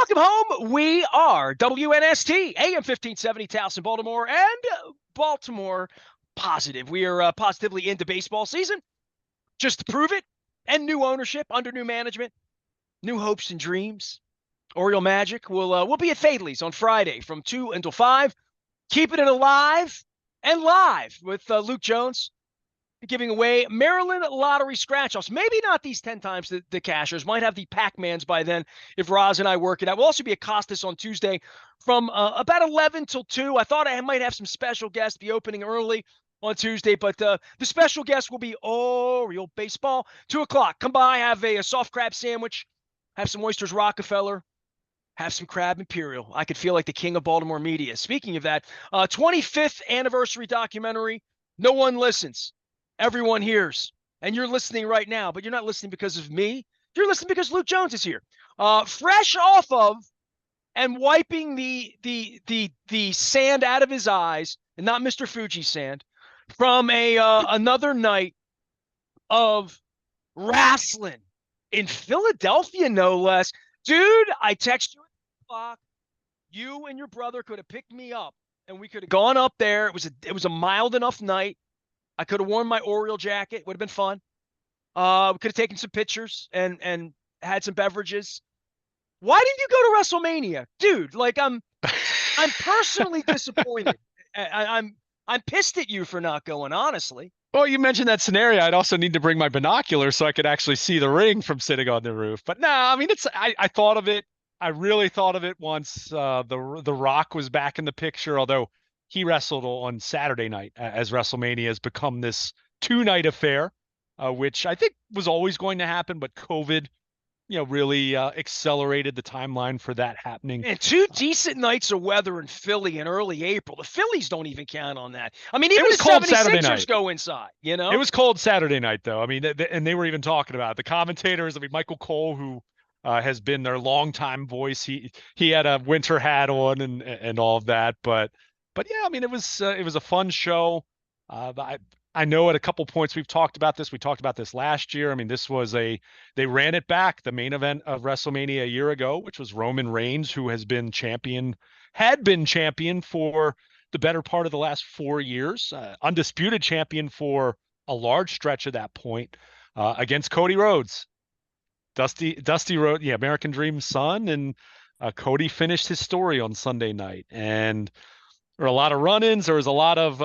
Welcome home. We are WNST, AM 1570, Towson, Baltimore, and Baltimore positive. We are positively into baseball season, just to prove it, and new ownership under new management, new hopes and dreams. Oriole Magic will be at Fadley's on Friday from 2 until 5, keeping it alive and live with Luke Jones, giving away Maryland lottery scratch-offs. Maybe not these 10 times the cashers. Might have the Pac-Mans by then if Roz and I work it out. We'll also be at Costas on Tuesday from about 11 till 2. I thought I might have some special guests be opening early on Tuesday, but the special guest will be Oriole Baseball. 2 o'clock. Come by, have a soft crab sandwich, have some oysters Rockefeller, have some crab imperial. I could feel like the king of Baltimore media. Speaking of that, 25th anniversary documentary, No One Listens. Everyone hears, and you're listening right now, but you're not listening because of me. You're listening because Luke Jones is here, fresh off of and wiping the sand out of his eyes, and not Mr. Fuji sand, from another night of wrestling in Philadelphia, no less. Dude, I text you at 2 o'clock. You and your brother could have picked me up, and we could have gone up there. It was a mild enough night. I could have worn my Oriole jacket. Would have been fun. We could have taken some pictures and had some beverages. Why didn't you go to WrestleMania, dude? Like I'm personally disappointed. I'm pissed at you for not going. Honestly. Well, you mentioned that scenario. I'd also need to bring my binoculars so I could actually see the ring from sitting on the roof. But no, I mean, I thought of it. I really thought of it once the Rock was back in the picture, although he wrestled on Saturday night as WrestleMania has become this 2-night affair, which I think was always going to happen, but COVID, really accelerated the timeline for that happening. And 2 decent nights of weather in Philly in early April. The Phillies don't even count on that. I mean, even the 76ers go inside, It was cold Saturday night, though. I mean, and they were even talking about it. The commentators, I mean, Michael Cole, who has been their longtime voice, he had a winter hat on and all of that. But yeah, I mean, it was a fun show. I know at a couple points we've talked about this. We talked about this last year. I mean, they ran it back, the main event of WrestleMania a year ago, which was Roman Reigns, who had been champion for the better part of the last 4 years, undisputed champion for a large stretch of that point, against Cody Rhodes, Dusty Rhodes, yeah, American Dream's son, and Cody finished his story on Sunday night, and there were a lot of run-ins. There was a lot of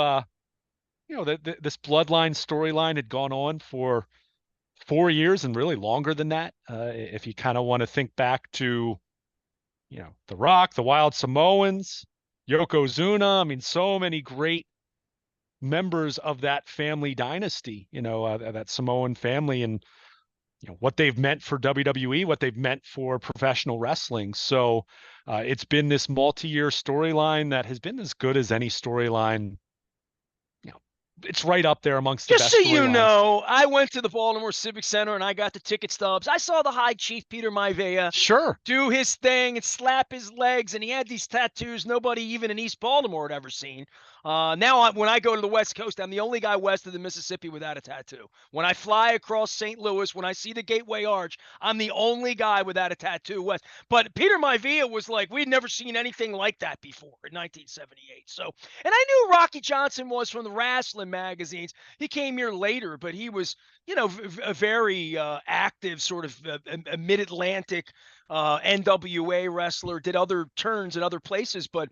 this bloodline storyline had gone on for 4 years and really longer than that. If you kind of want to think back to, The Rock, the Wild Samoans, Yokozuna. I mean, so many great members of that family dynasty, that Samoan family, and, what they've meant for WWE, what they've meant for professional wrestling. So it's been this multi-year storyline that has been as good as any storyline. It's right up there amongst the best. Just so you know, I went to the Baltimore Civic Center and I got the ticket stubs. I saw the High Chief Peter Maivia do his thing and slap his legs, and he had these tattoos nobody even in East Baltimore had ever seen. Now, when I go to the West Coast, I'm the only guy west of the Mississippi without a tattoo. When I fly across St. Louis, when I see the Gateway Arch, I'm the only guy without a tattoo west. But Peter Maivia was like, we'd never seen anything like that before in 1978. So, and I knew Rocky Johnson was from the wrestling magazines. He came here later, but he was, a very active sort of a mid-Atlantic NWA wrestler, did other turns in other places, but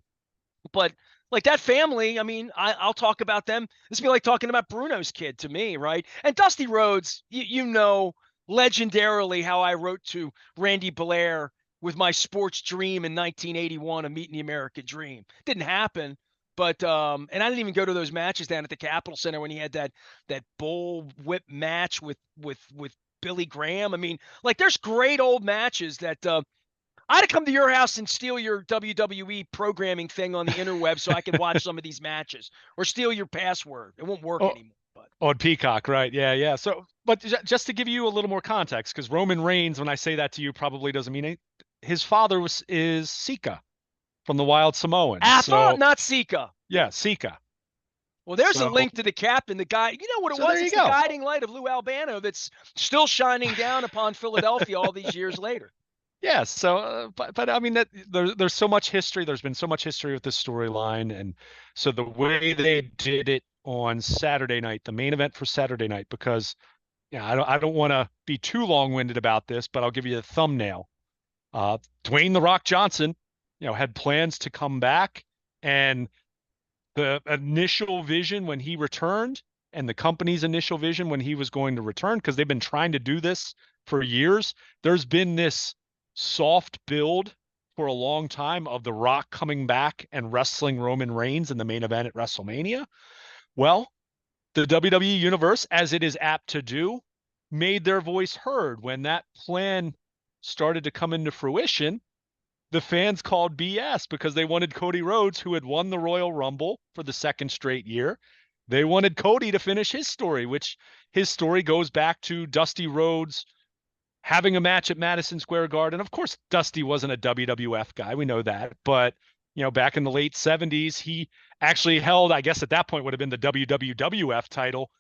like that family, I mean, I'll talk about them. This would be like talking about Bruno's kid to me, right? And Dusty Rhodes, legendarily how I wrote to Randy Blair with my sports dream in 1981 of meeting the American Dream. Didn't happen, but and I didn't even go to those matches down at the Capitol Center when he had that bull whip match with Billy Graham. I mean, like there's great old matches that I'd have come to your house and steal your WWE programming thing on the interweb so I could watch some of these matches, or steal your password. It won't work anymore. But on Peacock, right? Yeah. So, but just to give you a little more context, because Roman Reigns, when I say that to you, probably doesn't mean it. His father is Sika from the Wild Samoans. Atha, not Sika. Yeah, Sika. Well, there's a link to the captain, the guy. You know what it was? It's the guiding light of Lou Albano that's still shining down upon Philadelphia all these years later. Yeah, so but I mean that there's so much history. There's been so much history with this storyline, and so the way they did it on Saturday night, the main event for Saturday night, because yeah, I don't want to be too long-winded about this, but I'll give you a thumbnail. Dwayne the Rock Johnson, had plans to come back, and the initial vision when he returned, and the company's initial vision when he was going to return, because they've been trying to do this for years. There's been this soft build for a long time of The Rock coming back and wrestling Roman Reigns in the main event at WrestleMania. Well, the WWE Universe, as it is apt to do, made their voice heard when that plan started to come into fruition. The fans called BS because they wanted Cody Rhodes, who had won the Royal Rumble for the second straight year. They wanted Cody to finish his story, which his story goes back to Dusty Rhodes having a match at Madison Square Garden. Of course, Dusty wasn't a WWF guy. We know that. But, back in the late 70s, he actually held, I guess at that point would have been the WWF title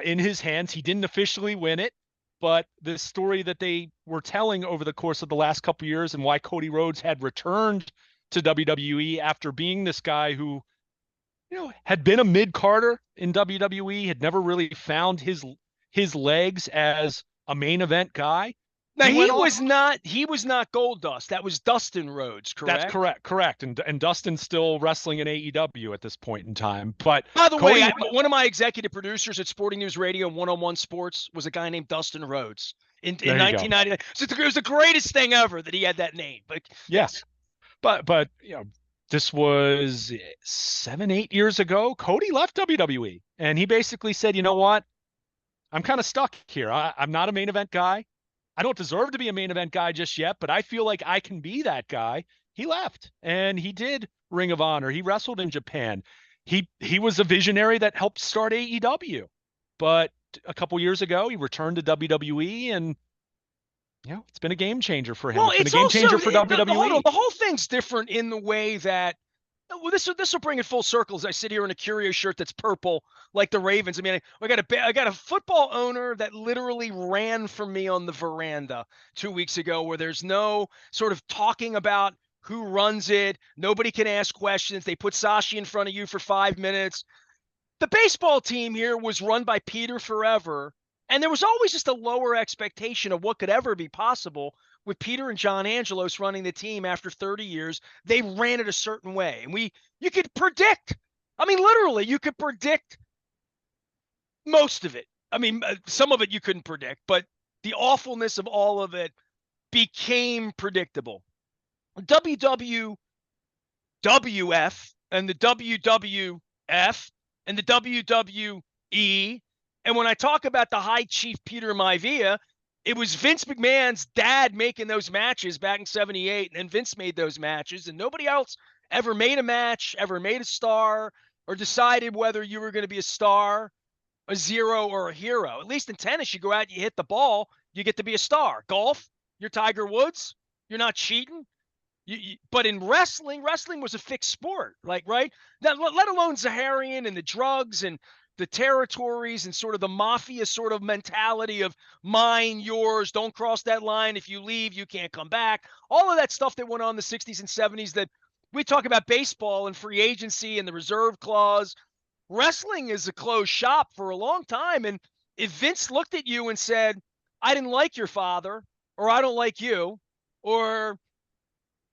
in his hands. He didn't officially win it. But the story that they were telling over the course of the last couple of years, and why Cody Rhodes had returned to WWE after being this guy who, had been a mid-carder in WWE, had never really found his legs as a main event guy. Now He he went off. was not Gold Dust. That was Dustin Rhodes, That's correct? correct. And Dustin's still wrestling in AEW at this point in time. But By the way, Cody, one of my executive producers at Sporting News Radio and 101 Sports was a guy named Dustin Rhodes in there you go. 1999. So it was the greatest thing ever that he had that name. But Yeah. yes. But this was 7, 8 years ago. Cody left WWE, and he basically said, you know what? I'm kind of stuck here. I'm not a main event guy. I don't deserve to be a main event guy just yet, but I feel like I can be that guy. He left, and he did Ring of Honor. He wrestled in Japan. He was a visionary that helped start AEW. But a couple years ago, he returned to WWE, and it's been a game changer for him. Well, It's been a it's game also changer for hold on. WWE. The whole thing's different in the way that this will bring it full circle as I sit here in a Curio shirt that's purple like the Ravens. I mean, I got a football owner that literally ran from me on the veranda 2 weeks ago, where there's no sort of talking about who runs it. Nobody can ask questions. They put Sashi in front of you for 5 minutes. The baseball team here was run by Peter forever, and there was always just a lower expectation of what could ever be possible with Peter and John Angelos running the team after 30 years. They ran it a certain way, and you could predict. I mean, literally, you could predict most of it. I mean, some of it you couldn't predict, but the awfulness of all of it became predictable. WWF and the WWF and the WWE. And when I talk about the High Chief Peter Maivia, it was Vince McMahon's dad making those matches back in 78. And then Vince made those matches, and nobody else ever made a match, ever made a star, or decided whether you were going to be a star, a zero, or a hero. At least in tennis, you go out, you hit the ball, you get to be a star. Golf, you're Tiger Woods, you're not cheating. But in wrestling was a fixed sport, like, right? Now, let alone Zaharian and the drugs and the territories and sort of the mafia sort of mentality of mine, yours, don't cross that line. If you leave, you can't come back. All of that stuff that went on in the 60s and 70s that we talk about baseball and free agency and the reserve clause. Wrestling is a closed shop for a long time. And if Vince looked at you and said, I didn't like your father, or I don't like you, or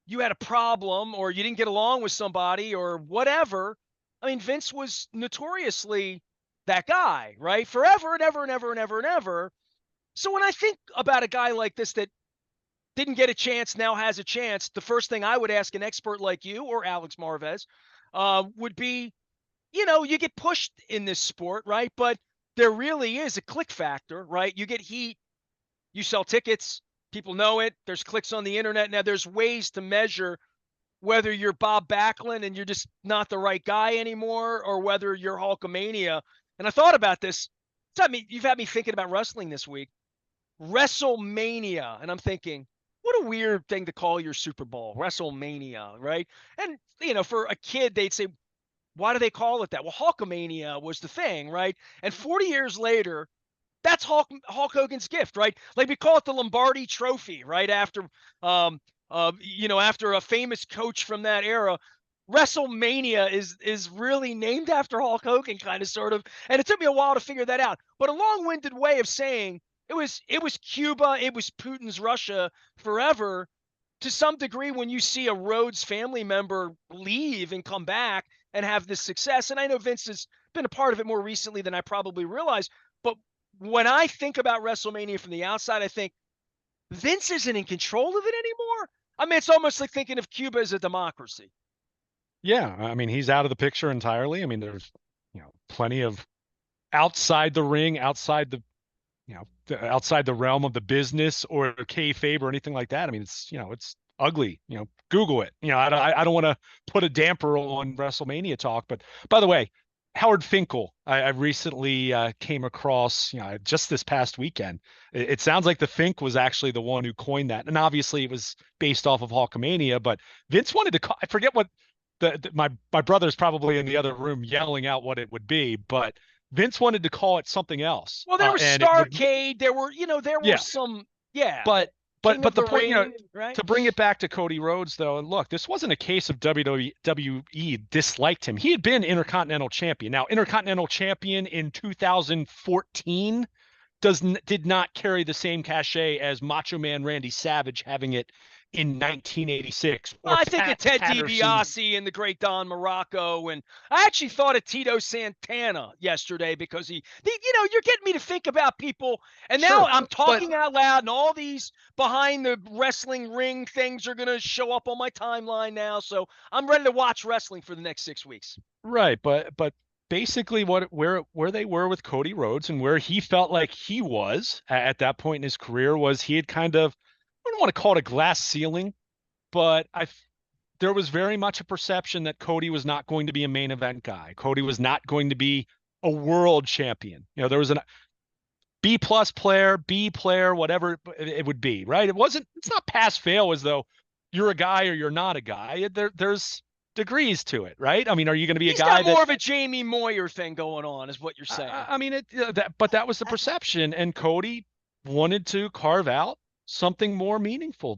you had a problem, or you didn't get along with somebody, or whatever. I mean, Vince was notoriously that guy, right? Forever and ever and ever and ever and ever. So when I think about a guy like this that didn't get a chance, now has a chance, the first thing I would ask an expert like you or Alex Marvez would be, you get pushed in this sport, right? But there really is a click factor, right? You get heat, you sell tickets, people know it. There's clicks on the internet. Now there's ways to measure whether you're Bob Backlund and you're just not the right guy anymore, or whether you're Hulkamania. And I thought about this. You've had me thinking about wrestling this week. WrestleMania. And I'm thinking, what a weird thing to call your Super Bowl, WrestleMania, right? And, for a kid, they'd say, why do they call it that? Well, Hulkamania was the thing, right? And 40 years later, That's Hulk Hogan's gift, right? Like we call it the Lombardi Trophy, right? After after a famous coach from that era. WrestleMania is really named after Hulk Hogan, kind of sort of. And it took me a while to figure that out. But a long-winded way of saying it was Cuba, it was Putin's Russia forever. To some degree, when you see a Rhodes family member leave and come back and have this success, and I know Vince has been a part of it more recently than I probably realized, but when I think about WrestleMania from the outside, I think Vince isn't in control of it anymore. I mean, it's almost like thinking of Cuba as a democracy. Yeah, I mean, he's out of the picture entirely. I mean, there's, plenty of outside the ring, outside the realm of the business or kayfabe or anything like that. I mean, it's ugly. Google it. I don't want to put a damper on WrestleMania talk, but by the way, Howard Finkel, I recently came across, just this past weekend. It sounds like the Fink was actually the one who coined that, and obviously it was based off of Hulkamania. But Vince wanted to I forget what my brother's probably in the other room yelling out what it would be, but Vince wanted to call it something else. Well, there was And it would, Starcade. There were yeah, some, yeah, but King of the the point, Ring, right? to bring it back to Cody Rhodes though, and look, this wasn't a case of WWE disliked him. He had been Intercontinental Champion. Now, Intercontinental Champion in 2014 did not carry the same cachet as Macho Man Randy Savage having it in 1986, Well, or I think of Pat Ted Patterson. DiBiase and the great Don Morocco, and I actually thought of Tito Santana yesterday because you're getting me to think about people, and now Sure, I'm but talking out loud, and all these behind the wrestling ring things are gonna show up on my timeline now, so I'm ready to watch wrestling for the next 6 weeks. right, but basically where they were with Cody Rhodes and where he felt like he was at that point in his career was he had kind of, I don't want to call it a glass ceiling, but there was very much a perception that Cody was not going to be a main event guy. Cody was not going to be a world champion. There was an B plus player, B player, whatever it would be, right? It's not pass fail as though you're a guy or you're not a guy. There's degrees to it, right? I mean, are you going to be a He's guy got more that, of a Jamie Moyer thing going on, is what you're saying. I mean, but that was the perception. And Cody wanted to carve out something more meaningful,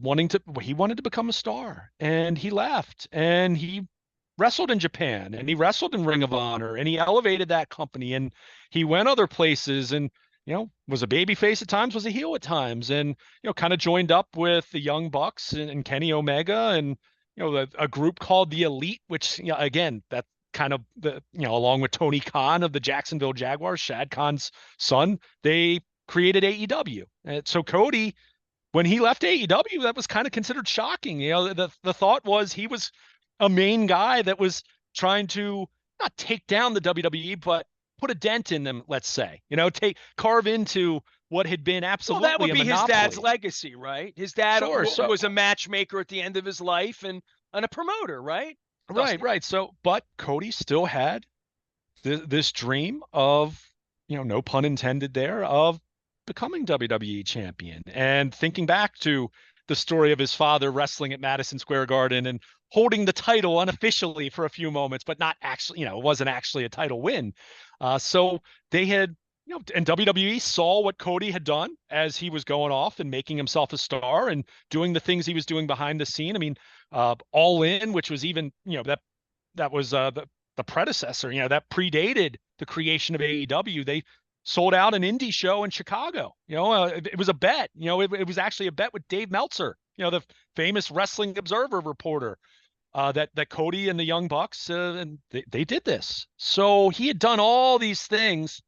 he wanted to become a star, and he left and he wrestled in Japan and he wrestled in Ring of Honor and he elevated that company and he went other places and, was a baby face at times, was a heel at times, and, kind of joined up with the Young Bucks and Kenny Omega and, a group called the Elite, which, again, that kind of along with Tony Khan of the Jacksonville Jaguars, Shad Khan's son, they created AEW. And so Cody, when he left AEW, that was kind of considered shocking. The thought was he was a main guy that was trying to not take down the WWE, but put a dent in them, let's say, carve into what had been absolutely that would be his dad's legacy, right? His dad Sure, was a matchmaker at the end of his life and a promoter, right? Right. So, but Cody still had this dream of, no pun intended there, of becoming WWE champion. And thinking back to the story of his father wrestling at Madison Square Garden and holding the title unofficially for a few moments, but not actually, it wasn't actually a title win. So they had, and WWE saw what Cody had done as he was going off and making himself a star and doing the things he was doing behind the scene. I mean, All In, which was even, that was the predecessor, that predated the creation of AEW. They sold out an indie show in Chicago. It was a bet. It was actually a bet with Dave Meltzer, the famous Wrestling Observer reporter, that Cody and the Young Bucks, and they did this. So he had done all these things,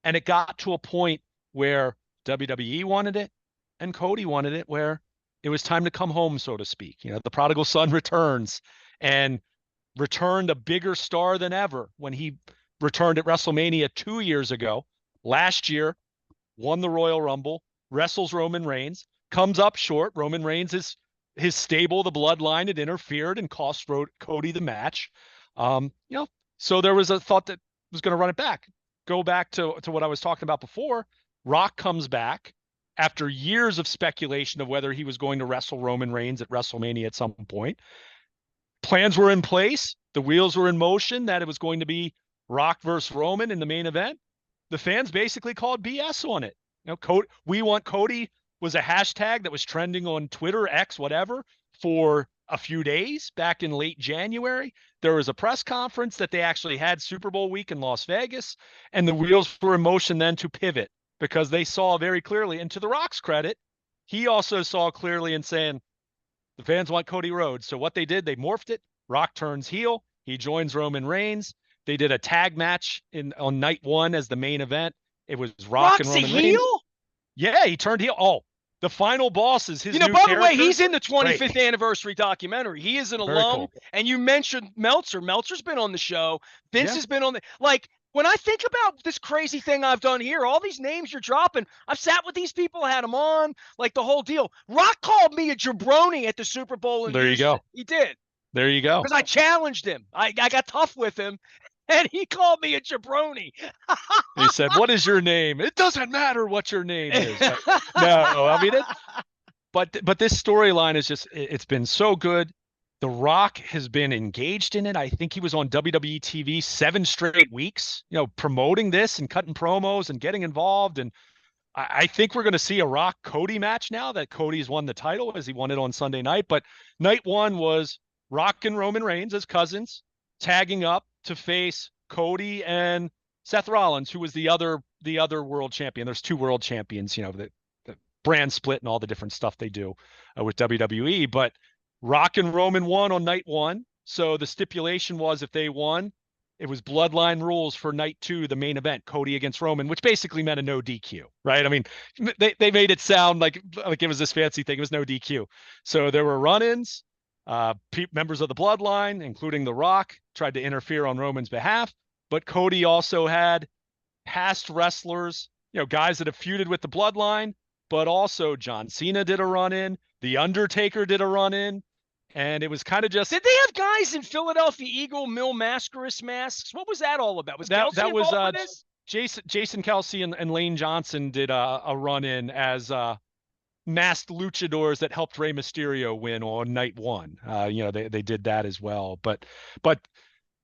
and it got to a point where WWE wanted it and Cody wanted it, where it was time to come home, so to speak. The prodigal son returns and returned a bigger star than ever when he returned at WrestleMania 2 years ago. Last year, won the Royal Rumble, wrestles Roman Reigns, comes up short. Roman Reigns is his stable, the Bloodline, had interfered and cost Cody the match. So there was a thought that was going to run it back. Go back to what I was talking about before. Rock comes back after years of speculation of whether he was going to wrestle Roman Reigns at WrestleMania at some point. Plans were in place. The wheels were in motion that it was going to be Rock versus Roman in the main event. the fans basically called BS on it. Cody, we want Cody was a hashtag that was trending on Twitter, X, whatever, for a few days back in late January. There was a press conference that they actually had Super Bowl week in Las Vegas, and the wheels were in motion then to pivot because they saw very clearly, and to The Rock's credit, he also saw clearly in saying the fans want Cody Rhodes. So what they did, they morphed it. Rock turns heel. He joins Roman Reigns. They did a tag match on night one as the main event. It was Rock and Rock's a Roman Reigns. heel? Yeah, he turned heel. Oh, the final boss is his new by the way, character. he's in the 25th Great. anniversary documentary. He is an Very alum. cool. And you mentioned Meltzer. Meltzer's been on the show. Vince Yeah. has been on the when I think about this crazy thing I've done here, all these names you're dropping, I've sat with these people, had them on, like the whole deal. Rock called me a jabroni at the Super Bowl in There you Houston. go. He did. There you go. Because I challenged him. I got tough with him, and he called me a jabroni. He said, "What is your name?" It doesn't matter what your name is. No, I mean, but this storyline is just, it's been so good. The Rock has been engaged in it. I think he was on WWE TV 7 straight weeks, promoting this and cutting promos and getting involved. And I think we're going to see a Rock Cody match now that Cody's won the title, as he won it on Sunday night. But night one was Rock and Roman Reigns as cousins tagging up to face Cody and Seth Rollins, who was the other world champion. There's 2 world champions, the brand split and all the different stuff they do with WWE. But Rock and Roman won on night one. So the stipulation was if they won, it was bloodline rules for night 2, the main event, Cody against Roman, which basically meant a no DQ, right? I mean, they made it sound like it was this fancy thing. It was no DQ. So there were run-ins. Members of the bloodline, including The Rock, tried to interfere on Roman's behalf. But Cody also had past wrestlers, guys that have feuded with the bloodline, but also John Cena did a run-in. The Undertaker did a run-in. And it was kind of just... Did they have guys in Philadelphia Eagle Mill Mascaris masks? What was that all about? Was that Kelsey was with this? Jason Kelsey and Lane Johnson did a run-in as masked luchadors that helped Rey Mysterio win on night one. They did that as well. But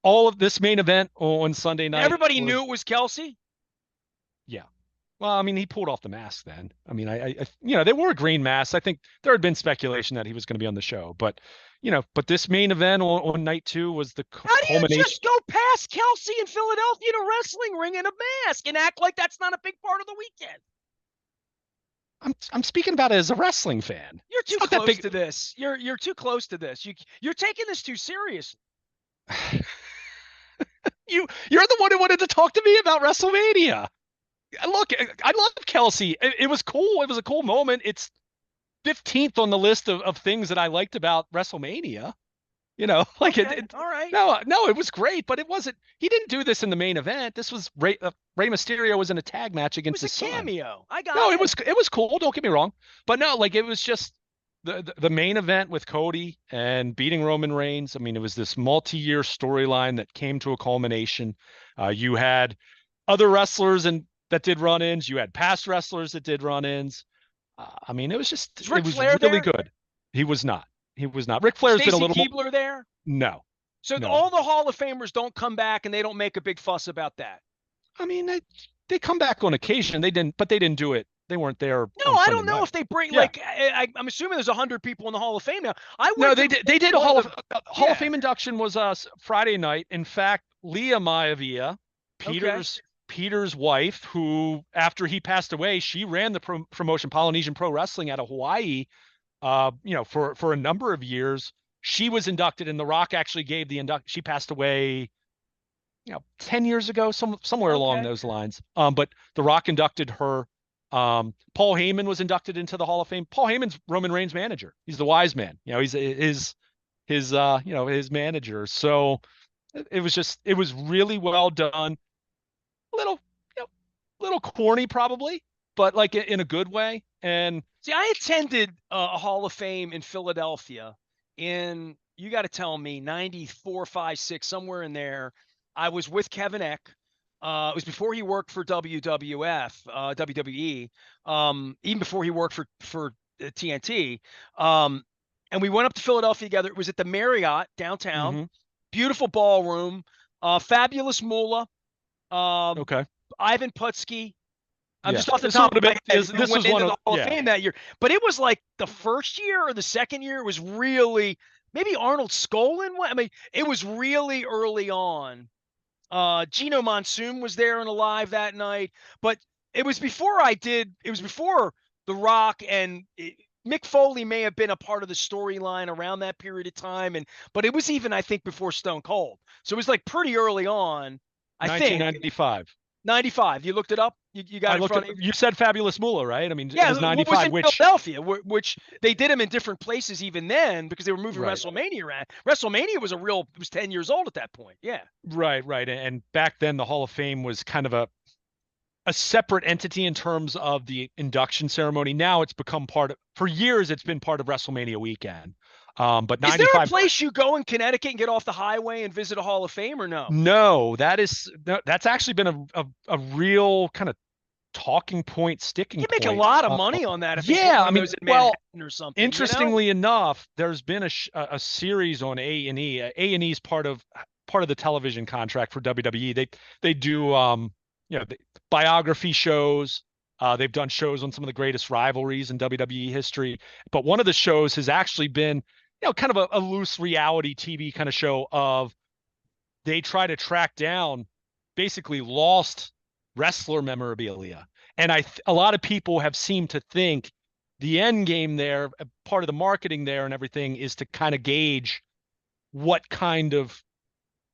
all of this main event on Sunday night... Everybody knew it was Kelsey? Yeah. Well, I mean, he pulled off the mask then. I mean, they wore green masks. I think there had been speculation that he was going to be on the show, but this main event on night 2 was the culmination. How do you just go past Kelsey in Philadelphia to wrestling ring in a mask and act like that's not a big part of the weekend? I'm speaking about it as a wrestling fan. You're too close to this. You're too close to this. You're taking this too seriously. You're the one who wanted to talk to me about WrestleMania. Look, I love Kelsey. It was cool. It was a cool moment. It's 15th on the list of things that I liked about WrestleMania. Okay, all right. No, it was great, but it wasn't. He didn't do this in the main event. This was Rey Mysterio was in a tag match against his son. It was a cameo. I got No, it. it was cool. Don't get me wrong, but no, it was just the main event with Cody and beating Roman Reigns. I mean, it was this multi-year storyline that came to a culmination. You had other wrestlers that did run-ins. You had past wrestlers that did run-ins. I mean, it was really good. He was not. Ric Flair's been a little Keebler there? No. So no. All the Hall of Famers don't come back and they don't make a big fuss about that. I mean, they come back on occasion. They didn't do it. They weren't there. No, I don't know if they bring I'm assuming there's 100 people in the Hall of Fame now. They did a Hall of Fame induction was Friday night. In fact, Leah Maivia, Peter's wife, who after he passed away, she ran the promotion Polynesian Pro Wrestling out of Hawaii. For a number of years, she was inducted, and The Rock actually gave the induction. She passed away, 10 years ago, somewhere along those lines. But The Rock inducted her. Paul Heyman was inducted into the Hall of Fame. Paul Heyman's Roman Reigns' manager. He's the wise man. He's his manager. So it was really well done. Little corny probably, but in a good way. And see, I attended a Hall of Fame in Philadelphia in, you got to tell me, 94, 5, 6, somewhere in there. I was with Kevin Eck. It was before he worked for WWE, even before he worked for TNT. And we went up to Philadelphia together. It was at the Marriott downtown. Mm-hmm. Beautiful ballroom. Fabulous Moolah. Okay. Ivan Putski. I'm Yeah, just off the this top would of have my been head. this, Who this went was into one the of Hall of yeah. Fame that year? But it was like the first year or the second year. It was really maybe Arnold Skolin. I mean, it was really early on. Gino Monsoon was there and alive that night, but it was before I did. It was before The Rock and Mick Foley may have been a part of the storyline around that period of time, but it was even I think before Stone Cold. So it was like pretty early on. I think 1995. 95. You looked it up. You got I it in looked at. front of you. You said Fabulous Moolah, right? I mean, it Yeah, was what was 95, in which Philadelphia, which they did them in different places even then because they were moving right, WrestleMania around. WrestleMania was it was 10 years old at that point. Yeah. right. And back then, the Hall of Fame was kind of a separate entity in terms of the induction ceremony. Now it's become part of. For years, it's been part of WrestleMania weekend. But Is there a 95. place you go in Connecticut and get off the highway and visit a Hall of Fame or no? No, that's actually been a real kind of talking point, sticking You make a point. lot of money on that if they put Yeah, one I of mean, those in well, Manhattan or something, you know? interestingly enough, there's been a series on A&E. A&E is part of the television contract for WWE. They do biography shows. They've done shows on some of the greatest rivalries in WWE history. But one of the shows has actually been, kind of a loose reality TV kind of show of they try to track down basically lost wrestler memorabilia. And a lot of people have seemed to think the end game there, part of the marketing there and everything is to kind of gauge what kind of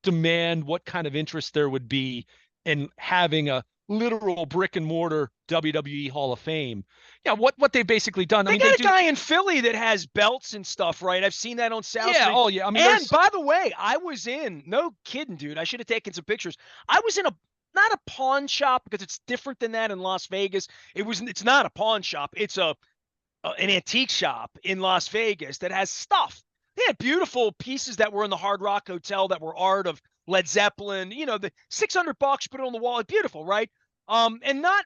demand, what kind of interest there would be in having a literal brick and mortar WWE Hall of Fame. Yeah, what they've basically done. I They mean, they got a do. guy in Philly that has belts and stuff, right? I've seen that on South Yeah. Street. Oh, yeah. I mean, And there's. by the way, I was in, no kidding, dude. I should have taken some pictures. I was in not a pawn shop because it's different than that in Las Vegas. It's not a pawn shop. It's an antique shop in Las Vegas that has stuff. They had beautiful pieces that were in the Hard Rock Hotel that were art of Led Zeppelin. The $600, put it on the wall. It's beautiful, right? And not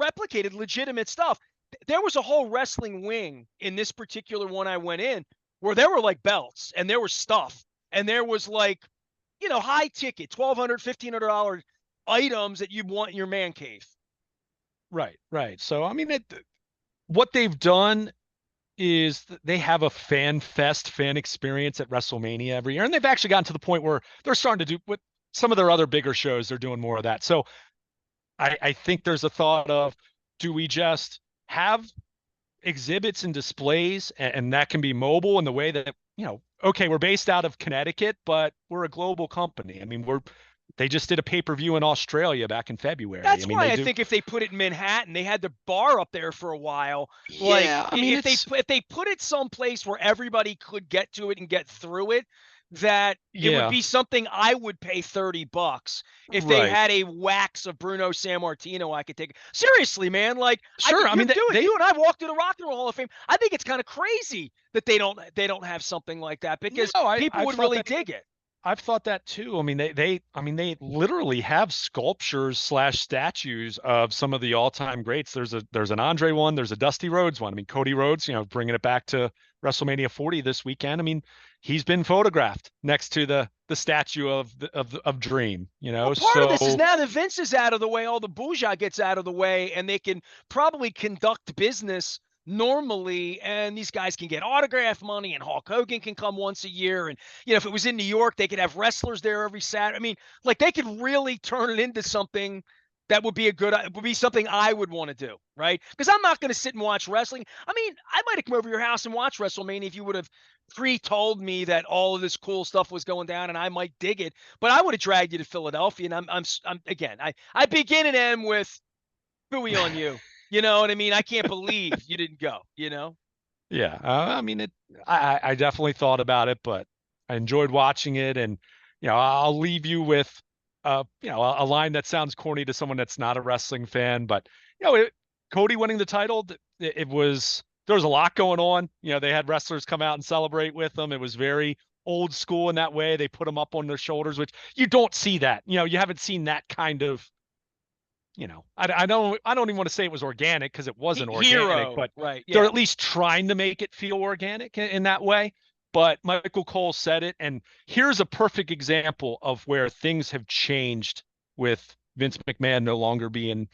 replicated legitimate stuff. There was a whole wrestling wing in this particular one I went in where there were like belts and there was stuff and there was like, high ticket, $1,200, $1,500 items that you'd want in your man cave. Right. So, I mean, what they've done is they have a fan experience at WrestleMania every year. And they've actually gotten to the point where they're starting to do with some of their other bigger shows, they're doing more of that. So I think there's a thought of, do we just have exhibits and displays and that can be mobile in the way that, okay, we're based out of Connecticut, but we're a global company. I mean, they just did a pay-per-view in Australia back in February. I That's mean, why they I do. think if they put it in Manhattan, they had the bar up there for a while. Like Yeah, I mean, if they put it someplace where everybody could get to it and get through it, that it would yeah, be something I would pay $30 if they right. had a wax of Bruno Sammartino I could take. Seriously, man, like Sure. I you're mean, doing they you and I walked through the Rock and Roll Hall of Fame. I think it's kind of crazy that they don't have something like that no, because I people I've would thought really that dig it. I've thought that too. I mean, they literally have sculptures slash statues of some of the all-time greats. There's an Andre one. There's a Dusty Rhodes one. I mean, Cody Rhodes, bringing it back to WrestleMania 40 this weekend. I mean, he's been photographed next to the statue of Dream. Well, part of this is So now that Vince is out of the way, all the bourgeois gets out of the way, and they can probably conduct business normally. And these guys can get autograph money, and Hulk Hogan can come once a year. And, if it was in New York, they could have wrestlers there every Saturday. I mean, like they could really turn it into something that would be something I would want to do, right? Because I'm not going to sit and watch wrestling. I mean, I might have come over to your house and watch WrestleMania if you would have pre-told me that all of this cool stuff was going down, and I might dig it. But I would have dragged you to Philadelphia, and I'm again. I begin and end with "Booey on you." You know what I mean? I can't believe you didn't go. yeah, I mean, I definitely thought about it, but I enjoyed watching it, and I'll leave you with a line that sounds corny to someone that's not a wrestling fan, but Cody winning the title, it was there was a lot going on. They had wrestlers come out and celebrate with them. It was very old school in that way. They put them up on their shoulders, which you don't see that. You haven't seen that kind of. I don't even want to say it was organic because it wasn't organic, Hero, but right? they're Yeah. at least trying to make it feel organic in that way. But Michael Cole said it, and here's a perfect example of where things have changed with Vince McMahon no longer being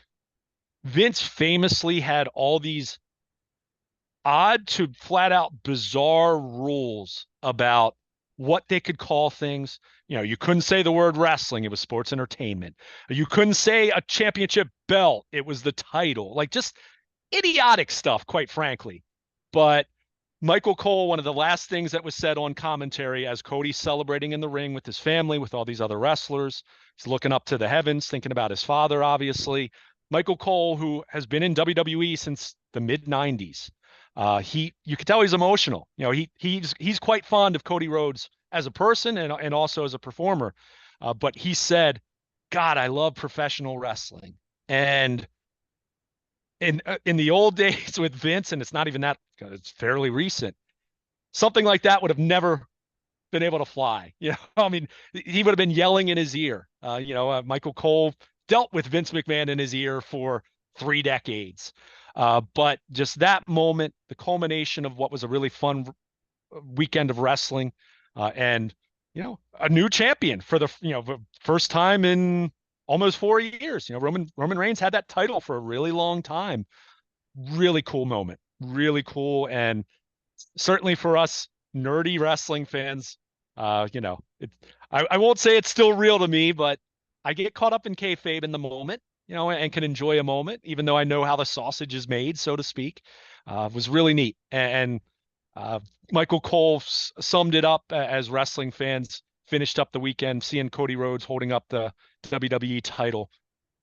Vince famously had all these odd to flat out bizarre rules about what they could call things. You couldn't say the word wrestling, it was sports entertainment. You couldn't say a championship belt, it was the title. Like just idiotic stuff, quite frankly. But Michael Cole, one of the last things that was said on commentary as Cody's celebrating in the ring with his family, with all these other wrestlers, he's looking up to the heavens, thinking about his father, obviously. Michael Cole, who has been in WWE since the mid '90s, you can tell he's emotional. He's quite fond of Cody Rhodes as a person and also as a performer. But he said, "God, I love professional wrestling." And in the old days with Vince, and it's not even that, it's fairly recent, something like that would have never been able to fly. I mean, he would have been yelling in his ear. Michael Cole dealt with Vince McMahon in his ear for 3 decades. But just that moment, the culmination of what was a really fun weekend of wrestling, and a new champion for the first time in almost 4 years. Roman Reigns had that title for a really long time. Really cool moment. Really cool, and certainly for us nerdy wrestling fans, I won't say it's still real to me, but I get caught up in kayfabe in the moment, and can enjoy a moment, even though I know how the sausage is made, so to speak. Was really neat. And Michael Cole summed it up as wrestling fans finished up the weekend, seeing Cody Rhodes holding up the WWE title.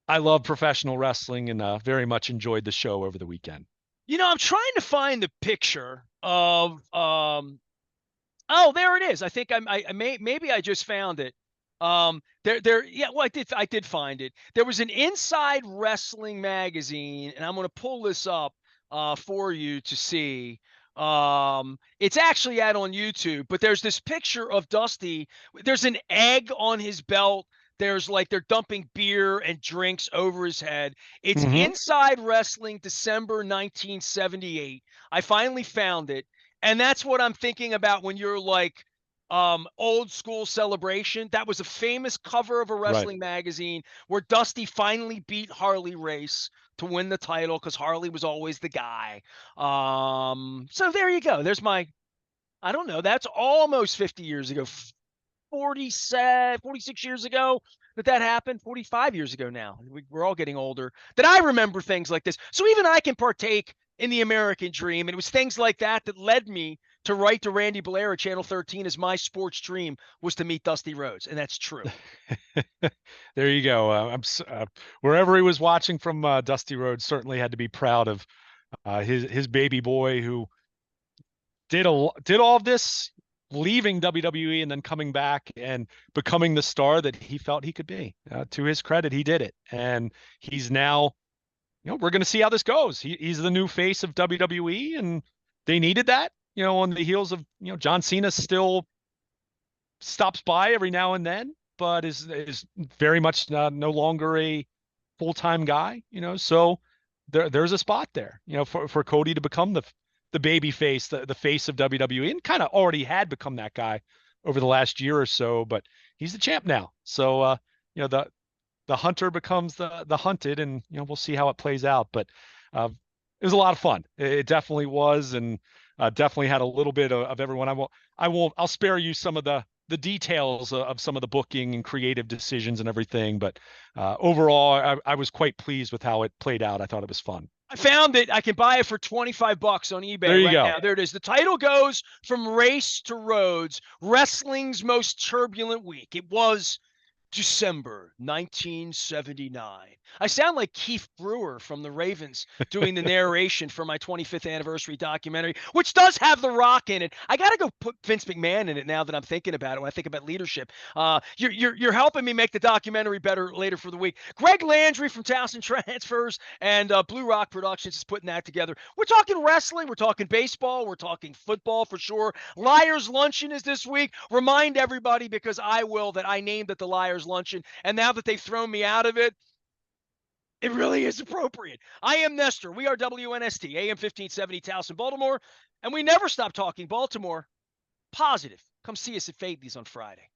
I love professional wrestling and very much enjoyed the show over the weekend. I'm trying to find the picture of oh, there it is. I think maybe I just found it. Yeah, well, I did find it. There was an Inside Wrestling magazine, and I'm going to pull this up for you to see. It's actually out on YouTube, but there's this picture of Dusty. There's an egg on his belt. There's like they're dumping beer and drinks over his head. It's Mm-hmm. Inside Wrestling, December 1978. I finally found it. And that's what I'm thinking about when you're like old school celebration. That was a famous cover of a Right. wrestling magazine where Dusty finally beat Harley Race to win the title because Harley was always the guy. So there you go. There's my, I don't know, that's almost 50 years ago, 47, 46 years ago that happened, 45 years ago now. We're all getting older. That I remember things like this. So even I can partake in the American dream. And it was things like that that led me to write to Randy Blair at Channel 13 as my sports dream was to meet Dusty Rhodes. And that's true. There you go. Wherever he was watching from, Dusty Rhodes certainly had to be proud of his baby boy who did all of this, leaving WWE and then coming back and becoming the star that he felt he could be. To his credit, he did it, and he's now. We're going to see how this goes. He's the new face of WWE, and they needed that. On the heels of John Cena still stops by every now and then, but is very much no longer a full-time guy. So there's a spot there. For Cody to become the baby face, the face of WWE, and kind of already had become that guy over the last year or so. But he's the champ now, so the hunter becomes the hunted, and we'll see how it plays out. But it was a lot of fun. It definitely was, and definitely had a little bit of everyone. I'll spare you some of the details of some of the booking and creative decisions and everything. But overall, I was quite pleased with how it played out. I thought it was fun. I found it. I can buy it for $25 on There eBay you right go. now. There it is. The title goes From Race to Rhodes, Wrestling's Most Turbulent Week. It was December 1979. I sound like Keith Brewer from the Ravens doing the narration for my 25th anniversary documentary, which does have The Rock in it. I got to go put Vince McMahon in it now that I'm thinking about it. When I think about leadership, you're helping me make the documentary better later for the week. Greg Landry from Towson Transfers and Blue Rock Productions is putting that together. We're talking wrestling, we're talking baseball, we're talking football for sure. Liars Luncheon is this week. Remind everybody, because I will, that I named it the Liars Luncheon, and now that they've thrown me out of it, it really is appropriate. I am Nestor. We are WNST, AM 1570, Towson, Baltimore, and we never stop talking Baltimore positive. Come see us at Fabi's on Friday.